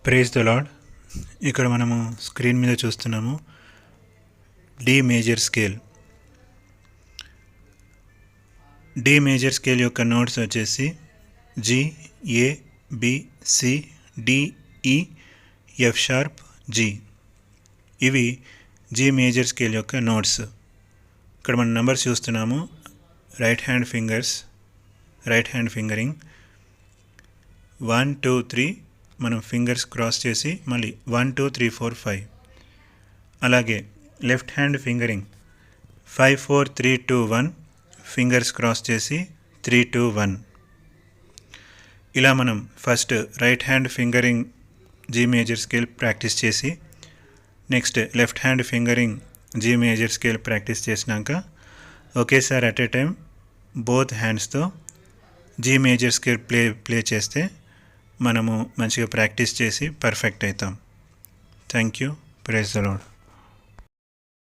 Praise the lord. ఇక్కడ మనము screen మీద చూస్తున్నాము D major scale. D major scale యొక్క నోట్స్ వచ్చేసి G, A, B, C, D, E, F sharp, G. ఇవి జి మేజర్ స్కేల్ యొక్క నోట్స్. ఇక్కడ మనం నెంబర్స్ చూస్తున్నాము. రైట్ హ్యాండ్ ఫింగరింగ్ 1 2 3 మనం ఫింగర్స్ క్రాస్ చేసి మళ్ళీ 1 2 3 4 5. అలాగే left hand fingering 5 4 3 2 1 fingers cross చేసి 3 2 1. ఇలా మనం first right hand fingering G major scale practice చేసి next left hand fingering G major scale practice చేసినాక ఒకేసారి అట్ ఏ టైం బోత్ హ్యాండ్స్తో జి మేజర్ స్కేల్ ప్లే చేస్తే మనము మంచిగా ప్రాక్టీస్ చేసి పర్ఫెక్ట్ అవుతాం. Thank you. Praise the lord.